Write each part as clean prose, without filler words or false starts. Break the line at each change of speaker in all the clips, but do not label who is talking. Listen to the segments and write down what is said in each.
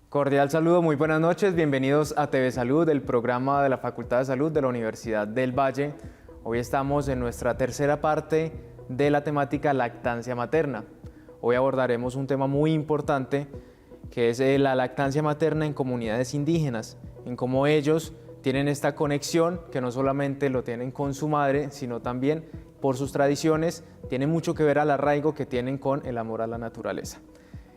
Cordial saludo, muy buenas noches, bienvenidos a TV Salud, el programa de la Facultad de Salud de la Universidad del Valle. Hoy estamos en nuestra tercera parte de la temática lactancia materna. Hoy abordaremos un tema muy importante que es la lactancia materna en comunidades indígenas, en cómo ellos tienen esta conexión que no solamente lo tienen con su madre, sino también por sus tradiciones, tiene mucho que ver al arraigo que tienen con el amor a la naturaleza.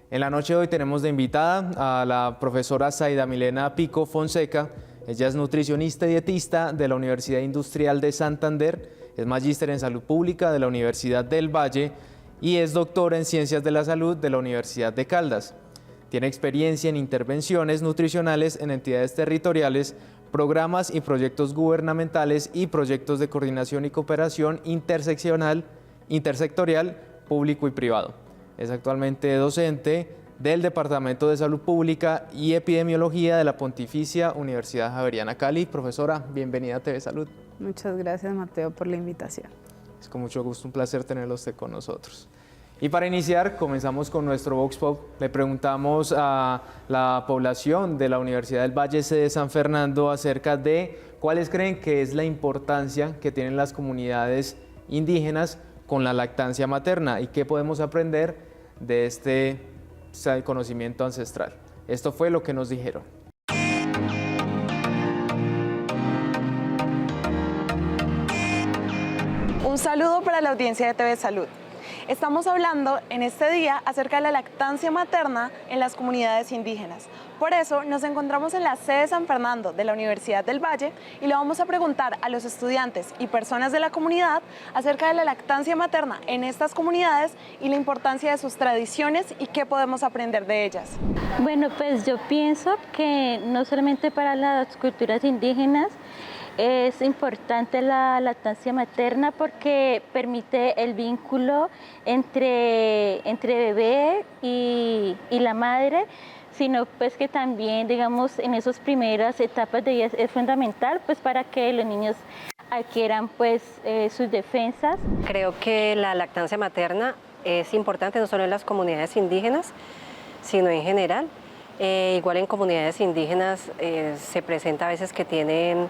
En la noche de hoy tenemos de invitada a la profesora Zaida Milena Pico Fonseca. Ella es nutricionista y dietista de la Universidad Industrial de Santander, es magíster en salud pública de la Universidad del Valle y es doctora en ciencias de la salud de la Universidad de Caldas. Tiene experiencia en intervenciones nutricionales en entidades territoriales, programas y proyectos gubernamentales y proyectos de coordinación y cooperación intersectorial, público y privado. Es actualmente docente del Departamento de Salud Pública y Epidemiología de la Pontificia Universidad Javeriana Cali. Profesora, bienvenida a TV Salud.
Muchas gracias, Mateo, por la invitación.
Es con mucho gusto, un placer tenerlo usted con nosotros. Y para iniciar, comenzamos con nuestro Vox Pop. Le preguntamos a la población de la Universidad del Valle de San Fernando acerca de cuáles creen que es la importancia que tienen las comunidades indígenas con la lactancia materna y qué podemos aprender de este conocimiento ancestral. Esto fue lo que nos dijeron.
Un saludo para la audiencia de TV Salud. Estamos hablando en este día acerca de la lactancia materna en las comunidades indígenas. Por eso nos encontramos en la sede de San Fernando de la Universidad del Valle y le vamos a preguntar a los estudiantes y personas de la comunidad acerca de la lactancia materna en estas comunidades y la importancia de sus tradiciones y qué podemos aprender de ellas.
Bueno, pues yo pienso que no solamente para las culturas indígenas es importante la lactancia materna porque permite el vínculo entre bebé y la madre, sino pues que también, digamos, en esas primeras etapas de vida es fundamental pues para que los niños adquieran pues sus defensas.
Creo que la lactancia materna es importante no solo en las comunidades indígenas, sino en general. Igual en comunidades indígenas se presenta a veces que tienen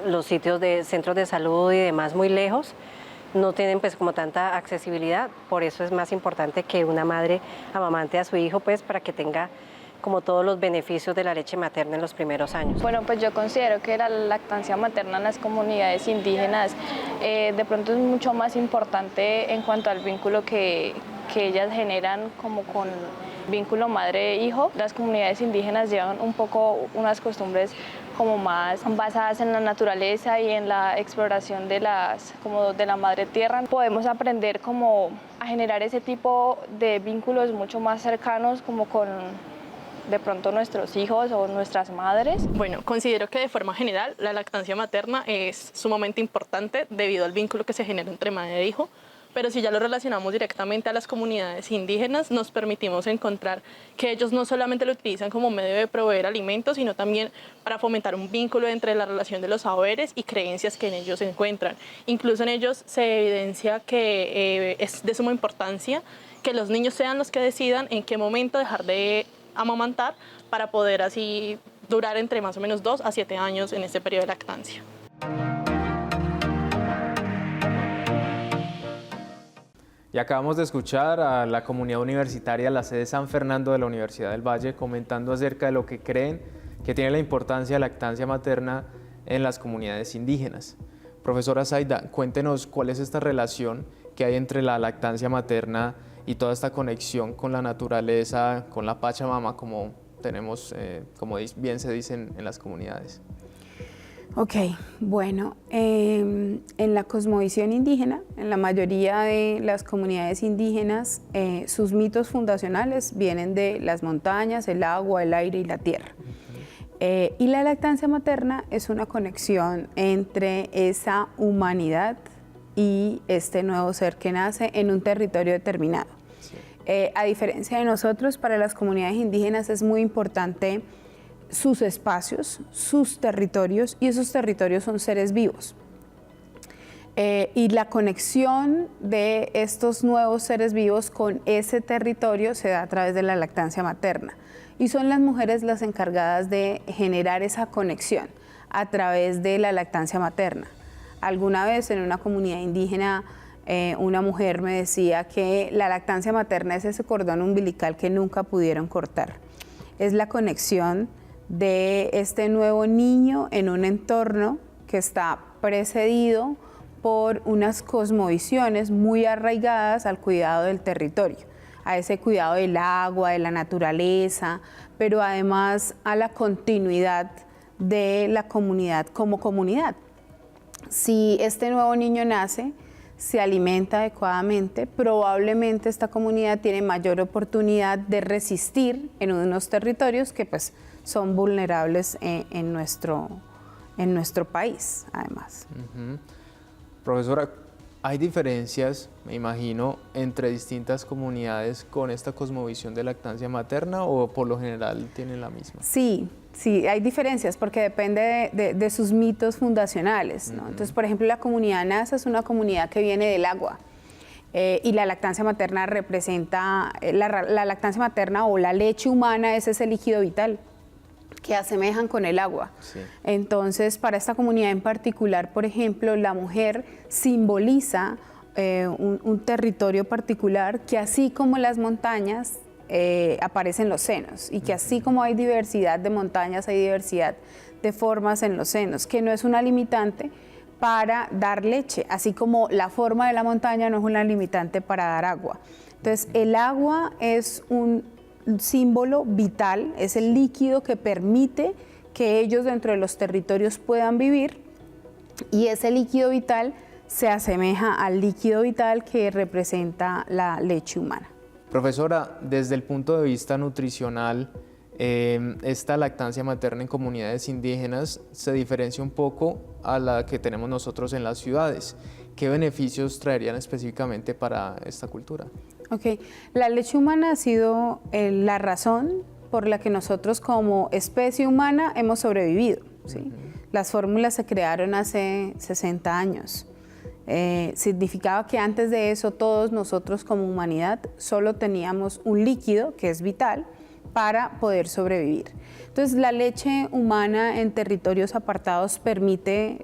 los sitios de centros de salud y demás muy lejos, no tienen pues como tanta accesibilidad, por eso es más importante que una madre amamante a su hijo pues para que tenga como todos los beneficios de la leche materna en los primeros años.
Bueno, pues yo considero que la lactancia materna en las comunidades indígenas de pronto es mucho más importante en cuanto al vínculo que ellas generan como con vínculo madre-hijo. Las comunidades indígenas llevan un poco unas costumbres como más basadas en la naturaleza y en la exploración de la madre tierra. Podemos aprender como a generar ese tipo de vínculos mucho más cercanos como con de pronto nuestros hijos o nuestras madres.
Bueno, considero que de forma general la lactancia materna es sumamente importante debido al vínculo que se genera entre madre e hijo, pero si ya lo relacionamos directamente a las comunidades indígenas, nos permitimos encontrar que ellos no solamente lo utilizan como medio de proveer alimentos, sino también para fomentar un vínculo entre la relación de los saberes y creencias que en ellos se encuentran. Incluso en ellos se evidencia que es de suma importancia que los niños sean los que decidan en qué momento dejar de amamantar para poder así durar entre más o menos 2 a 7 años en este periodo de lactancia.
Y acabamos de escuchar a la comunidad universitaria, la sede de San Fernando de la Universidad del Valle, comentando acerca de lo que creen que tiene la importancia de la lactancia materna en las comunidades indígenas. Profesora Zaida, cuéntenos cuál es esta relación que hay entre la lactancia materna y toda esta conexión con la naturaleza, con la Pachamama, como tenemos, como bien se dice en las comunidades.
Ok, bueno, en la cosmovisión indígena, en la mayoría de las comunidades indígenas, sus mitos fundacionales vienen de las montañas, el agua, el aire y la tierra. Y la lactancia materna es una conexión entre esa humanidad y este nuevo ser que nace en un territorio determinado. Sí. A diferencia de nosotros, para las comunidades indígenas es muy importante sus espacios, sus territorios, y esos territorios son seres vivos. Y la conexión de estos nuevos seres vivos con ese territorio se da a través de la lactancia materna. y son las mujeres las encargadas de generar esa conexión a través de la lactancia materna. Alguna vez en una comunidad indígena una mujer me decía que la lactancia materna es ese cordón umbilical que nunca pudieron cortar. Es la conexión de este nuevo niño en un entorno que está precedido por unas cosmovisiones muy arraigadas al cuidado del territorio, a ese cuidado del agua, de la naturaleza, pero además a la continuidad de la comunidad como comunidad. Si este nuevo niño nace, se alimenta adecuadamente, probablemente esta comunidad tiene mayor oportunidad de resistir en unos territorios que pues son vulnerables en nuestro país, además.
Profesora, ¿hay diferencias, me imagino, entre distintas comunidades con esta cosmovisión de lactancia materna o por lo general tienen la misma?
Sí, hay diferencias porque depende de sus mitos fundacionales, ¿no? Entonces, por ejemplo, la comunidad Nasa es una comunidad que viene del agua y la lactancia materna representa, la lactancia materna o la leche humana es ese líquido vital que asemejan con el agua. Sí. Entonces, para esta comunidad en particular, por ejemplo, la mujer simboliza un territorio particular que, así como las montañas, aparecen los senos, y que así como hay diversidad de montañas, hay diversidad de formas en los senos, que no es una limitante para dar leche, así como la forma de la montaña no es una limitante para dar agua. Entonces, el agua es un símbolo vital, es el líquido que permite que ellos dentro de los territorios puedan vivir, y ese líquido vital se asemeja al líquido vital que representa la leche humana.
Profesora, desde el punto de vista nutricional, esta lactancia materna en comunidades indígenas se diferencia un poco a la que tenemos nosotros en las ciudades. ¿Qué beneficios traerían específicamente para esta cultura?
Ok, la leche humana ha sido la razón por la que nosotros como especie humana hemos sobrevivido, ¿sí? Las fórmulas se crearon hace 60 años. Significaba que antes de eso todos nosotros como humanidad solo teníamos un líquido que es vital para poder sobrevivir. Entonces, la leche humana en territorios apartados permite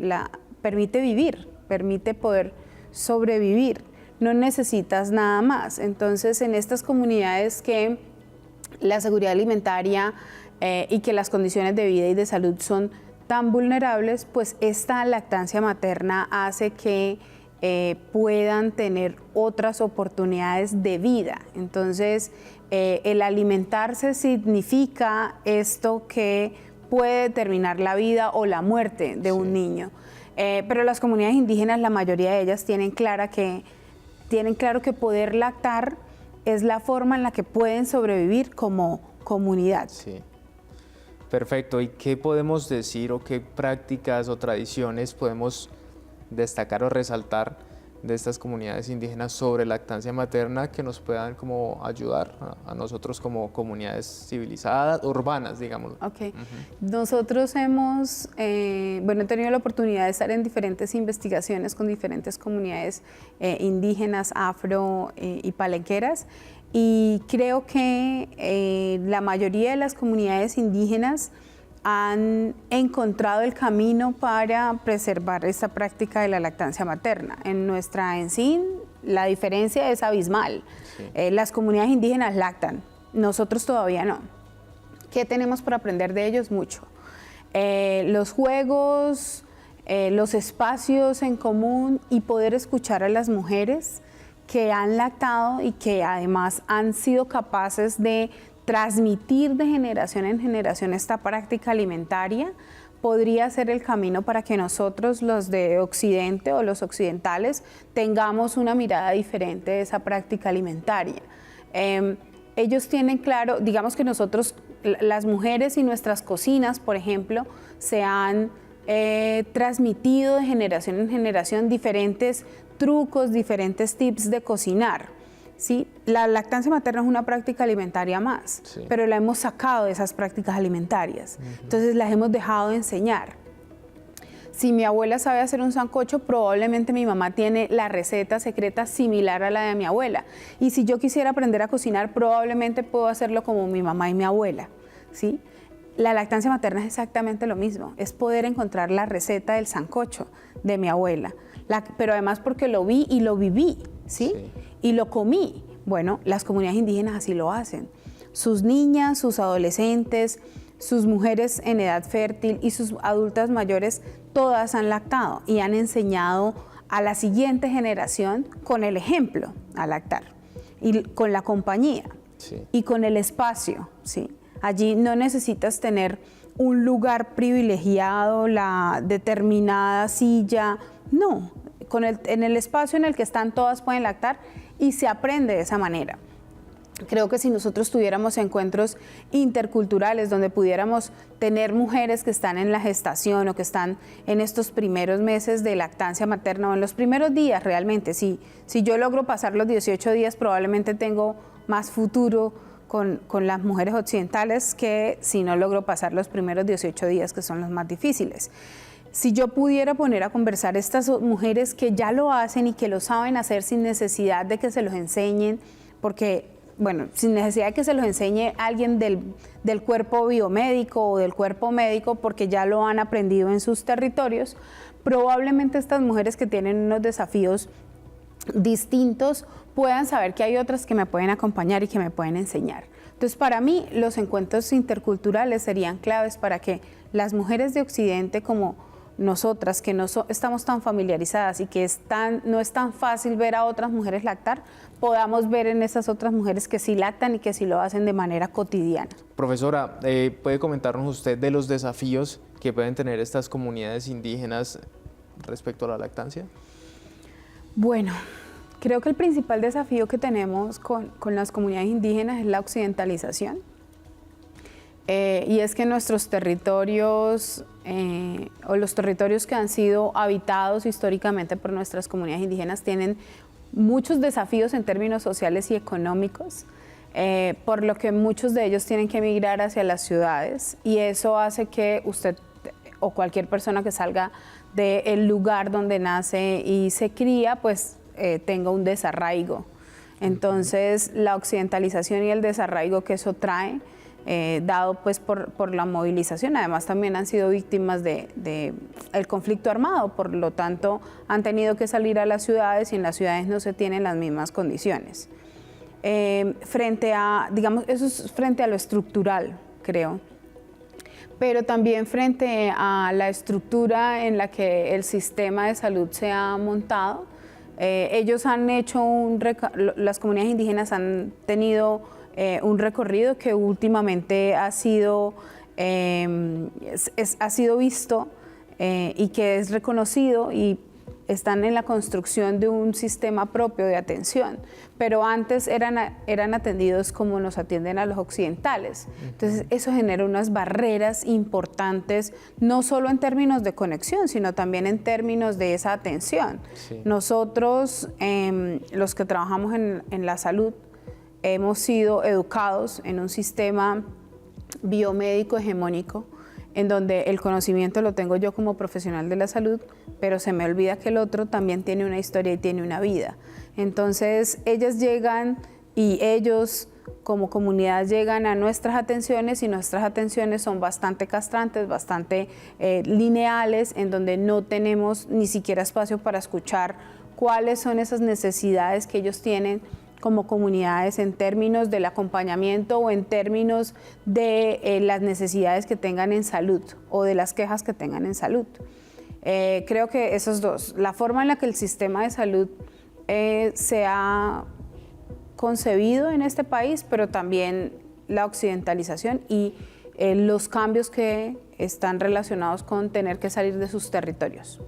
vivir, permite poder sobrevivir. No necesitas nada más. Entonces, en estas comunidades que la seguridad alimentaria y que las condiciones de vida y de salud son tan vulnerables, pues esta lactancia materna hace que puedan tener otras oportunidades de vida. Entonces, el alimentarse significa esto que puede determinar la vida o la muerte de un niño. Pero las comunidades indígenas, la mayoría de ellas tienen claro que poder lactar es la forma en la que pueden sobrevivir como comunidad.
Sí. Perfecto. ¿Y qué podemos decir o qué prácticas o tradiciones podemos destacar o resaltar de estas comunidades indígenas sobre lactancia materna que nos puedan como ayudar a nosotros como comunidades civilizadas, urbanas, digámoslo?
Ok. Nosotros hemos, he tenido la oportunidad de estar en diferentes investigaciones con diferentes comunidades indígenas, afro y palenqueras, y creo que la mayoría de las comunidades indígenas han encontrado el camino para preservar esta práctica de la lactancia materna. En nuestra ENSIN la diferencia es abismal. Sí. Las comunidades indígenas lactan, nosotros todavía no. ¿Qué tenemos para aprender de ellos? Mucho. Los juegos, los espacios en común y poder escuchar a las mujeres que han lactado y que además han sido capaces de transmitir de generación en generación esta práctica alimentaria, podría ser el camino para que nosotros, los de Occidente o los occidentales, tengamos una mirada diferente de esa práctica alimentaria. Ellos tienen claro, digamos que nosotros, las mujeres y nuestras cocinas, por ejemplo, se han transmitido de generación en generación diferentes trucos, diferentes tips de cocinar. ¿Sí? La lactancia materna es una práctica alimentaria más, sí, pero la hemos sacado de esas prácticas alimentarias. Entonces las hemos dejado de enseñar. Si mi abuela sabe hacer un sancocho, probablemente mi mamá tiene la receta secreta similar a la de mi abuela. Y si yo quisiera aprender a cocinar, probablemente puedo hacerlo como mi mamá y mi abuela. ¿sí? La lactancia materna es exactamente lo mismo, es poder encontrar la receta del sancocho de mi abuela, pero además porque lo vi y lo viví, ¿sí? Y lo comí. Bueno, las comunidades indígenas así lo hacen. Sus niñas, sus adolescentes, sus mujeres en edad fértil y sus adultas mayores, todas han lactado y han enseñado a la siguiente generación con el ejemplo a lactar y con la compañía y con el espacio, ¿sí? Allí no necesitas tener un lugar privilegiado, la determinada silla, no, en el espacio en el que están todas pueden lactar y se aprende de esa manera. Creo que si nosotros tuviéramos encuentros interculturales donde pudiéramos tener mujeres que están en la gestación o que están en estos primeros meses de lactancia materna o en los primeros días realmente, si yo logro pasar los 18 días probablemente tengo más futuro con las mujeres occidentales que si no logro pasar los primeros 18 días que son los más difíciles. Si yo pudiera poner a conversar estas mujeres que ya lo hacen y que lo saben hacer sin necesidad de que se los enseñen, porque bueno, sin necesidad de que se los enseñe alguien del cuerpo biomédico o del cuerpo médico porque ya lo han aprendido en sus territorios, probablemente estas mujeres que tienen unos desafíos distintos puedan saber que hay otras que me pueden acompañar y que me pueden enseñar. Entonces, para mí, los encuentros interculturales serían claves para que las mujeres de Occidente como nosotras, que no estamos tan familiarizadas y que no es tan fácil ver a otras mujeres lactar, podamos ver en esas otras mujeres que sí lactan y que sí lo hacen de manera cotidiana.
Profesora, ¿puede comentarnos usted de los desafíos que pueden tener estas comunidades indígenas respecto a la lactancia?
Bueno, creo que el principal desafío que tenemos con las comunidades indígenas es la occidentalización. Y es que nuestros territorios o los territorios que han sido habitados históricamente por nuestras comunidades indígenas tienen muchos desafíos en términos sociales y económicos, por lo que muchos de ellos tienen que emigrar hacia las ciudades y eso hace que usted o cualquier persona que salga del lugar donde nace y se cría, pues tenga un desarraigo. Entonces, la occidentalización y el desarraigo que eso trae, dado pues por la movilización, además también han sido víctimas de el conflicto armado, por lo tanto han tenido que salir a las ciudades y en las ciudades no se tienen las mismas condiciones. Frente a, digamos, eso es frente a lo estructural, creo, pero también frente a la estructura en la que el sistema de salud se ha montado. Ellos han hecho las comunidades indígenas han tenido un recorrido que últimamente ha sido visto y que es reconocido y están en la construcción de un sistema propio de atención, pero antes eran atendidos como nos atienden a los occidentales. Entonces eso genera unas barreras importantes, no solo en términos de conexión, sino también en términos de esa atención. Sí. Nosotros, los que trabajamos en la salud, hemos sido educados en un sistema biomédico hegemónico en donde el conocimiento lo tengo yo como profesional de la salud, pero se me olvida que el otro también tiene una historia y tiene una vida. Entonces, ellas llegan y ellos como comunidad llegan a nuestras atenciones y nuestras atenciones son bastante castrantes, bastante lineales, en donde no tenemos ni siquiera espacio para escuchar cuáles son esas necesidades que ellos tienen como comunidades en términos del acompañamiento o en términos de las necesidades que tengan en salud o de las quejas que tengan en salud. Creo que esos dos, la forma en la que el sistema de salud se ha concebido en este país, pero también la occidentalización y los cambios que están relacionados con tener que salir de sus territorios.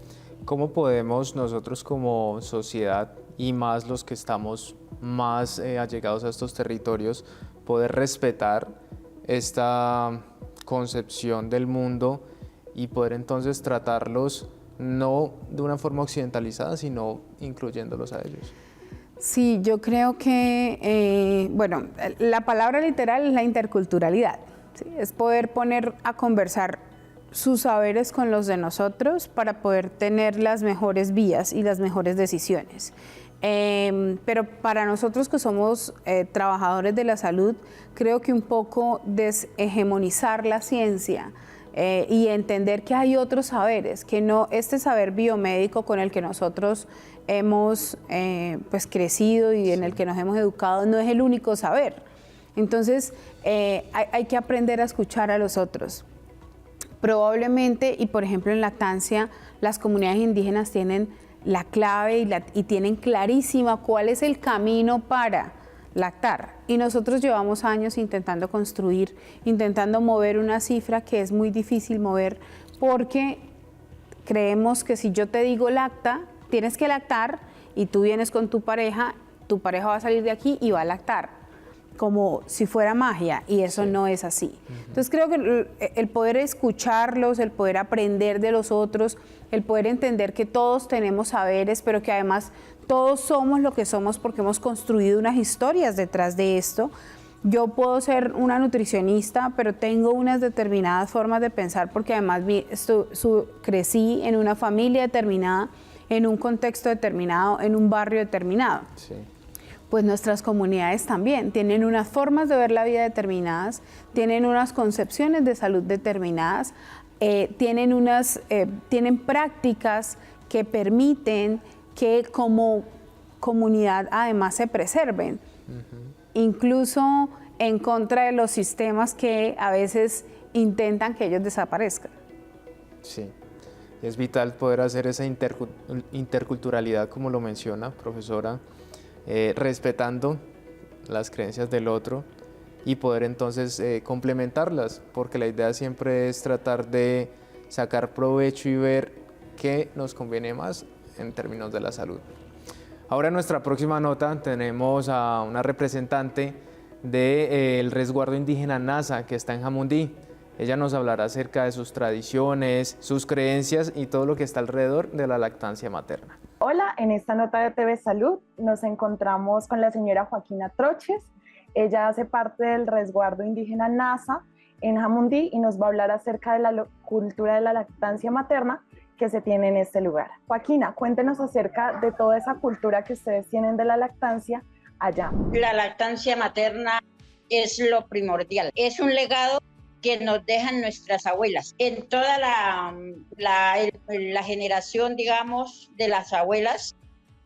¿Cómo podemos nosotros como sociedad y más los que estamos más allegados a estos territorios poder respetar esta concepción del mundo y poder entonces tratarlos no de una forma occidentalizada, sino incluyéndolos a ellos?
Sí, yo creo que, bueno, la palabra literal es la interculturalidad, ¿sí? Es poder poner a conversar sus saberes con los de nosotros para poder tener las mejores vías y las mejores decisiones. Pero para nosotros que somos trabajadores de la salud, creo que un poco deshegemonizar la ciencia y entender que hay otros saberes, que no este saber biomédico con el que nosotros hemos pues crecido y en el que nos hemos educado no es el único saber. Entonces hay que aprender a escuchar a los otros. Probablemente, y por ejemplo en lactancia, las comunidades indígenas tienen la clave y tienen clarísima cuál es el camino para lactar. Y nosotros llevamos años intentando construir, intentando mover una cifra que es muy difícil mover porque creemos que si yo te digo lacta, tienes que lactar y tú vienes con tu pareja va a salir de aquí y va a lactar, como si fuera magia, y eso no es así. Entonces creo que el poder escucharlos, el poder aprender de los otros, el poder entender que todos tenemos saberes, pero que además todos somos lo que somos porque hemos construido unas historias detrás de esto. Yo puedo ser una nutricionista, pero tengo unas determinadas formas de pensar porque además crecí en una familia determinada, en un contexto determinado, en un barrio determinado. Sí. Pues nuestras comunidades también tienen unas formas de ver la vida determinadas, tienen unas concepciones de salud determinadas, tienen prácticas que permiten que como comunidad además se preserven, incluso en contra de los sistemas que a veces intentan que ellos desaparezcan.
Sí, es vital poder hacer esa interculturalidad, como lo menciona, profesora, respetando las creencias del otro y poder entonces complementarlas, porque la idea siempre es tratar de sacar provecho y ver qué nos conviene más en términos de la salud. Ahora en nuestra próxima nota tenemos a una representante del resguardo indígena NASA que está en Jamundí. Ella nos hablará acerca de sus tradiciones, sus creencias y todo lo que está alrededor de la lactancia materna.
Hola, en esta nota de TV Salud nos encontramos con la señora Joaquina Troches. Ella hace parte del resguardo indígena NASA en Jamundí y nos va a hablar acerca de la cultura de la lactancia materna que se tiene en este lugar. Joaquina, cuéntenos acerca de toda esa cultura que ustedes tienen de la lactancia allá.
La lactancia materna es lo primordial, es un legado que nos dejan nuestras abuelas. En toda la generación, digamos, de las abuelas,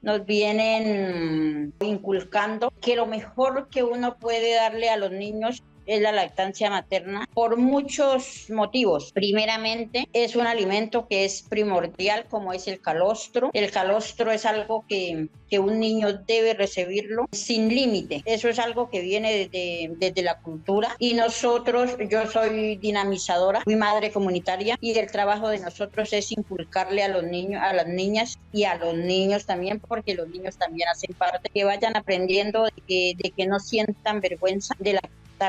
nos vienen inculcando que lo mejor que uno puede darle a los niños es la lactancia materna por muchos motivos. Primeramente, es un alimento que es primordial, como es el calostro. El calostro es algo que un niño debe recibirlo sin límite. Eso es algo que viene desde la cultura. Y nosotros, yo soy dinamizadora, fui madre comunitaria, y el trabajo de nosotros es inculcarle a los niños, a las niñas y a los niños también, porque los niños también hacen parte, que vayan aprendiendo de que no sientan vergüenza de la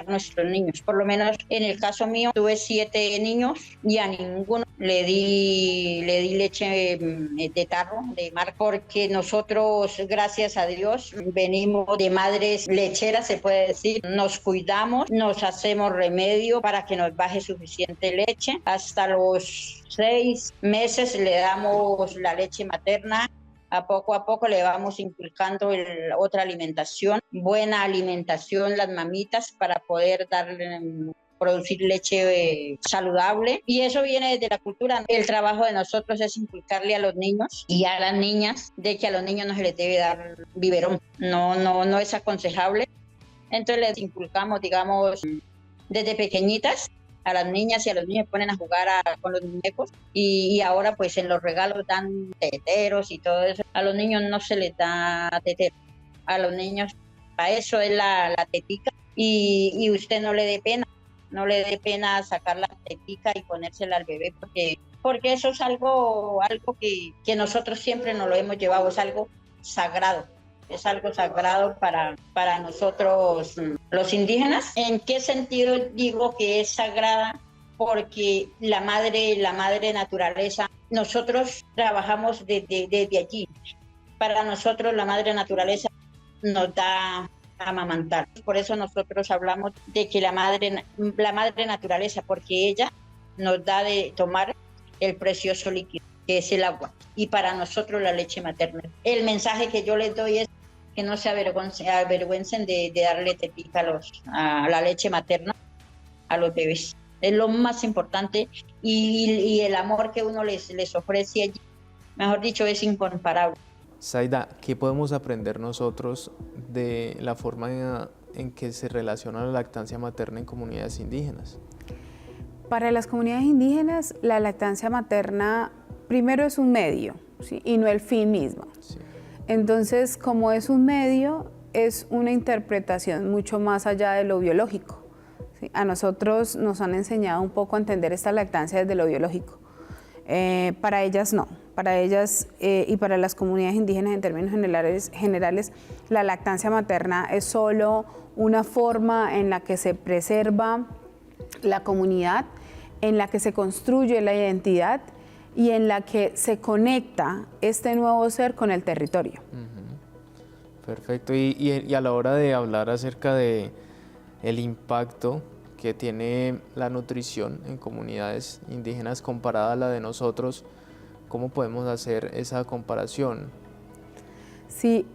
nuestros niños. Por lo menos en el caso mío tuve 7 niños y a ninguno le di leche de tarro, de mar, porque nosotros, gracias a Dios, venimos de madres lecheras, se puede decir. Nos cuidamos, nos hacemos remedio para que nos baje suficiente leche. Hasta los 6 meses le damos la leche materna. A poco le vamos inculcando otra alimentación, buena alimentación, las mamitas, para poder producir leche saludable. Y eso viene desde la cultura. El trabajo de nosotros es inculcarle a los niños y a las niñas de que a los niños no se les debe dar biberón. No es aconsejable. Entonces les inculcamos, digamos, desde pequeñitas. A las niñas y a los niños ponen a jugar con los muñecos y ahora pues en los regalos dan teteros y todo eso. A los niños no se les da tetero, a los niños para eso es la tetica y usted no le dé pena sacar la tetica y ponérsela al bebé porque eso es algo que nosotros siempre nos lo hemos llevado, es algo sagrado. Es algo sagrado para nosotros los indígenas. ¿En qué sentido digo que es sagrada? Porque la madre naturaleza, nosotros trabajamos desde allí. Para nosotros la madre naturaleza nos da a amamantar. Por eso nosotros hablamos de que la madre naturaleza, porque ella nos da de tomar el precioso líquido. que es el agua, y para nosotros la leche materna. El mensaje que yo les doy es que no se avergüencen de darle tetita a la leche materna a los bebés. Es lo más importante, y el amor que uno les ofrece allí, mejor dicho, es incomparable.
Zaida, ¿qué podemos aprender nosotros de la forma en que se relaciona la lactancia materna en comunidades indígenas?
Para las comunidades indígenas, la lactancia materna primero es un medio, ¿sí? Y no el fin mismo.
Sí.
Entonces, como es un medio, es una interpretación mucho más allá de lo biológico, ¿sí? A nosotros nos han enseñado un poco a entender esta lactancia desde lo biológico. Para ellas no. Para ellas y para las comunidades indígenas en términos generales, la lactancia materna es solo una forma en la que se preserva la comunidad, en la que se construye la identidad y en la que se conecta este nuevo ser con el territorio.
Perfecto. Y a la hora de hablar acerca de el impacto que tiene la nutrición en comunidades indígenas comparada a la de nosotros, ¿cómo podemos hacer esa comparación?
Sí,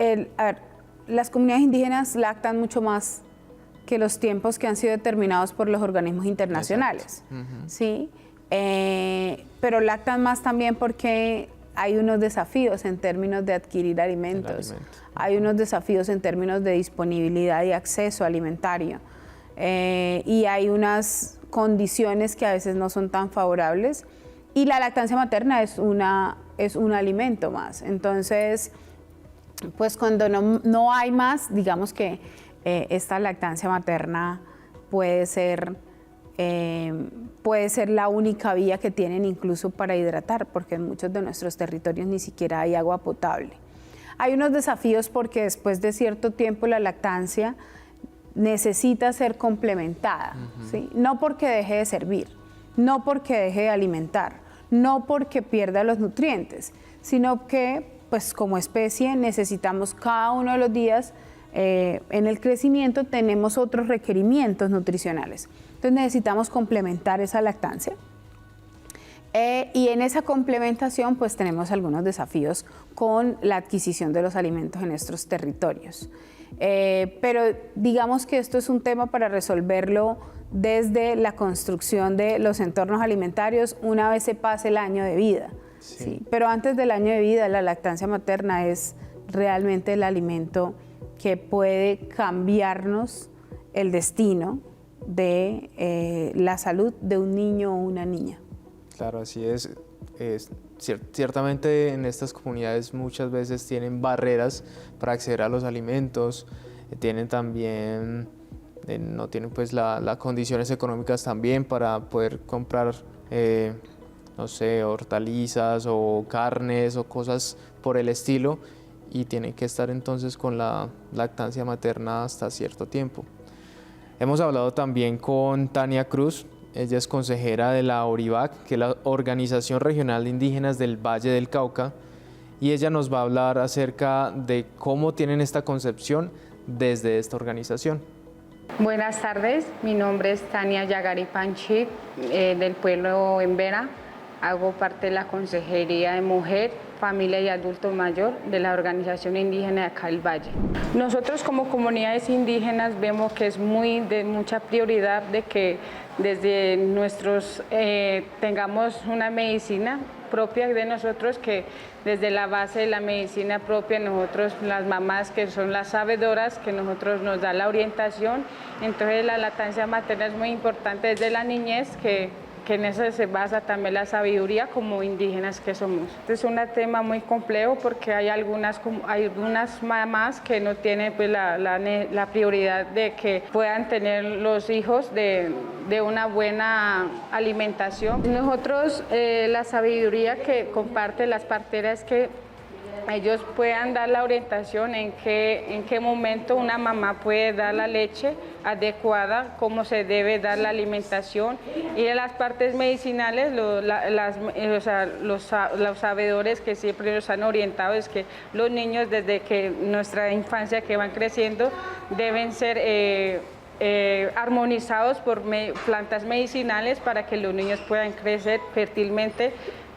las comunidades indígenas lactan mucho más que los tiempos que han sido determinados por los organismos internacionales. ¿Sí? Pero lactan más también porque hay unos desafíos en términos de adquirir alimentos, hay unos desafíos en términos de disponibilidad y acceso alimentario, y hay unas condiciones que a veces no son tan favorables, y la lactancia materna es un alimento más. Entonces, pues cuando no hay más, digamos que esta lactancia materna puede ser la única vía que tienen incluso para hidratar, porque en muchos de nuestros territorios ni siquiera hay agua potable. Hay unos desafíos porque después de cierto tiempo la lactancia necesita ser complementada, ¿sí? No porque deje de servir, no porque deje de alimentar, no porque pierda los nutrientes, sino que pues como especie necesitamos cada uno de los días, en el crecimiento tenemos otros requerimientos nutricionales. Entonces necesitamos complementar esa lactancia. Y en esa complementación pues tenemos algunos desafíos con la adquisición de los alimentos en nuestros territorios. Pero digamos que esto es un tema para resolverlo desde la construcción de los entornos alimentarios una vez se pase el año de vida.
Sí.
¿Sí? Pero antes del año de vida, la lactancia materna es realmente el alimento que puede cambiarnos el destino de la salud de un niño o una niña.
Claro, así es. Ciertamente en estas comunidades muchas veces tienen barreras para acceder a los alimentos, tienen también, no tienen pues las condiciones económicas también para poder comprar, no sé, hortalizas o carnes o cosas por el estilo, y tienen que estar entonces con la lactancia materna hasta cierto tiempo. Hemos hablado también con Tania Cruz. Ella es consejera de la ORIVAC, que es la Organización Regional de Indígenas del Valle del Cauca, y ella nos va a hablar acerca de cómo tienen esta concepción desde esta organización.
Buenas tardes, mi nombre es Tania Yagari Panchit, del pueblo Embera. Hago parte de la Consejería de Mujer, Familia y Adulto Mayor de la Organización Indígena de acá del Valle. Nosotros como comunidades indígenas vemos que es de mucha prioridad de que desde nuestros tengamos una medicina propia de nosotros, que desde la base de la medicina propia nosotros, las mamás que son las sabedoras, que nosotros nos da la orientación. Entonces la lactancia materna es muy importante desde la niñez, que en eso se basa también la sabiduría como indígenas que somos. Este es un tema muy complejo porque hay algunas mamás que no tienen pues, la prioridad de que puedan tener los hijos de una buena alimentación. Nosotros, la sabiduría que comparten las parteras es que ellos puedan dar la orientación en qué momento una mamá puede dar la leche adecuada, cómo se debe dar la alimentación, y en las partes medicinales los sabedores que siempre nos han orientado es que los niños desde que nuestra infancia que van creciendo deben ser armonizados por plantas medicinales para que los niños puedan crecer fértilmente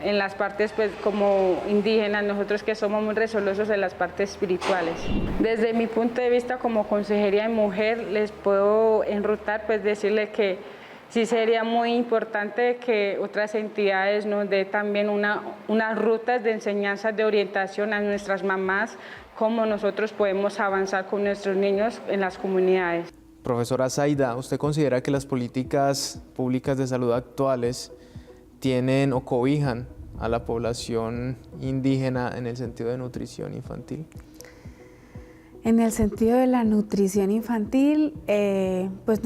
en las partes, pues como indígenas, nosotros que somos muy resolutos en las partes espirituales. Desde mi punto de vista como consejería de mujer, les puedo enrutar, pues decirles que sí sería muy importante que otras entidades nos den también unas rutas de enseñanza, de orientación a nuestras mamás, cómo nosotros podemos avanzar con nuestros niños en las comunidades.
Profesora Zaida, ¿usted considera que las políticas públicas de salud actuales tienen o cobijan a la población indígena en el sentido de nutrición infantil?
En el sentido de la nutrición infantil, pues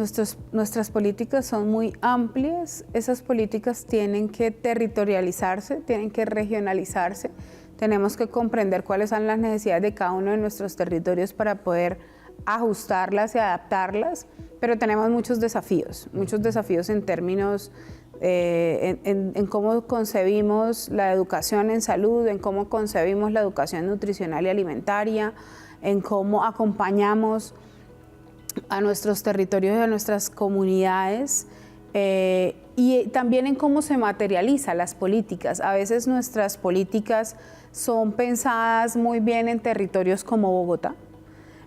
nuestras políticas son muy amplias. Esas políticas tienen que territorializarse, tienen que regionalizarse. Tenemos que comprender cuáles son las necesidades de cada uno de nuestros territorios para poder ajustarlas y adaptarlas, pero tenemos muchos desafíos en términos en cómo concebimos la educación en salud, en cómo concebimos la educación nutricional y alimentaria, en cómo acompañamos a nuestros territorios y a nuestras comunidades, y también en cómo se materializan las políticas. A veces nuestras políticas son pensadas muy bien en territorios como Bogotá,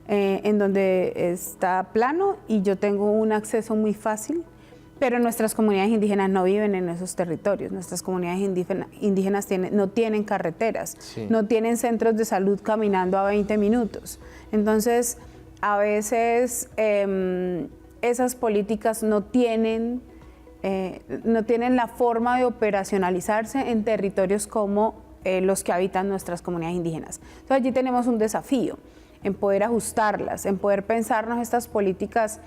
en donde está plano y yo tengo un acceso muy fácil, pero nuestras comunidades indígenas no viven en esos territorios. Nuestras comunidades indígenas no tienen carreteras, sí, no tienen centros de salud caminando a 20 minutos. Entonces, a veces esas políticas no tienen la forma de operacionalizarse en territorios como los que habitan nuestras comunidades indígenas. Entonces, allí tenemos un desafío en poder ajustarlas, en poder pensarnos estas políticas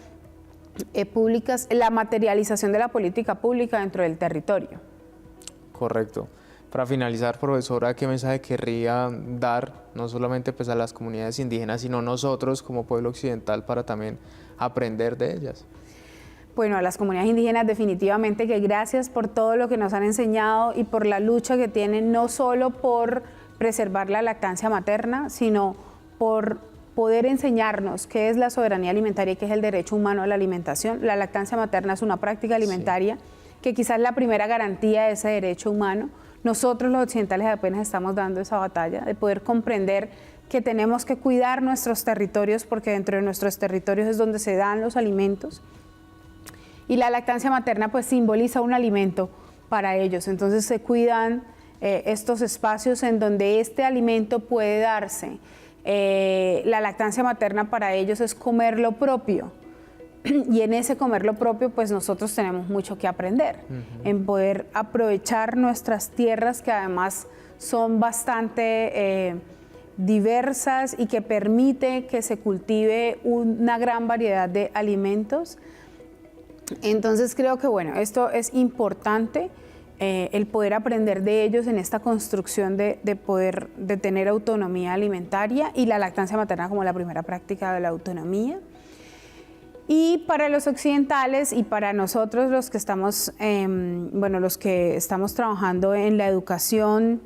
públicas, la materialización de la política pública dentro del territorio.
Correcto. Para finalizar, profesora, ¿qué mensaje querría dar no solamente pues a las comunidades indígenas, sino nosotros como pueblo occidental para también aprender de ellas?
Bueno, a las comunidades indígenas definitivamente que gracias por todo lo que nos han enseñado y por la lucha que tienen, no solo por preservar la lactancia materna, sino por poder enseñarnos qué es la soberanía alimentaria y qué es el derecho humano a la alimentación. La lactancia materna es una práctica alimentaria, sí, que quizás es la primera garantía de ese derecho humano. Nosotros los occidentales apenas estamos dando esa batalla de poder comprender que tenemos que cuidar nuestros territorios porque dentro de nuestros territorios es donde se dan los alimentos. Y la lactancia materna pues simboliza un alimento para ellos. Entonces se cuidan estos espacios en donde este alimento puede darse. La lactancia materna para ellos es comer lo propio y en ese comer lo propio pues nosotros tenemos mucho que aprender, en poder aprovechar nuestras tierras que además son bastante diversas y que permite que se cultive una gran variedad de alimentos. Entonces creo que bueno, esto es importante. El poder aprender de ellos en esta construcción de tener autonomía alimentaria y la lactancia materna como la primera práctica de la autonomía. Y para los occidentales y para nosotros los que estamos trabajando en la educación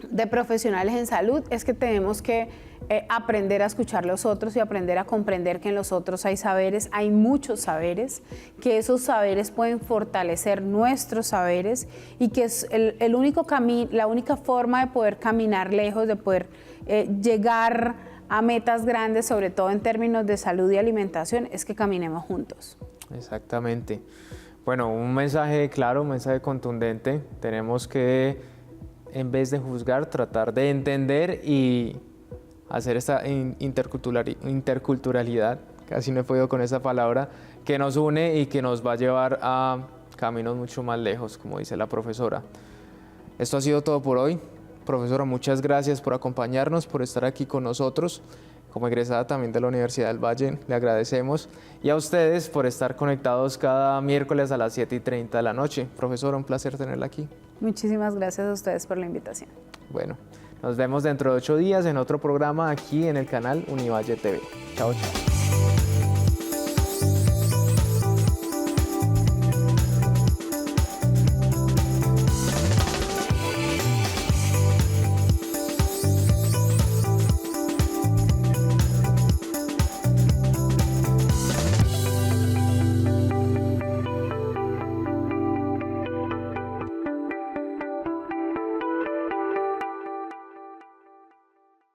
de profesionales en salud, es que tenemos que aprender a escuchar a los otros y aprender a comprender que en los otros hay saberes, hay muchos saberes, que esos saberes pueden fortalecer nuestros saberes y que es el único camino, la única forma de poder caminar lejos, de poder llegar a metas grandes, sobre todo en términos de salud y alimentación, es que caminemos juntos.
Exactamente. Bueno, un mensaje claro, un mensaje contundente. Tenemos que, en vez de juzgar, tratar de entender y hacer esta interculturalidad, casi no he podido con esa palabra, que nos une y que nos va a llevar a caminos mucho más lejos, como dice la profesora. Esto ha sido todo por hoy. Profesora, muchas gracias por acompañarnos, por estar aquí con nosotros. Como egresada también de la Universidad del Valle, le agradecemos. Y a ustedes por estar conectados cada miércoles a las 7:30 de la noche. Profesora, un placer tenerla aquí.
Muchísimas gracias a ustedes por la invitación.
Bueno, nos vemos dentro de 8 días en otro programa aquí en el canal Univalle TV. Chao, chao.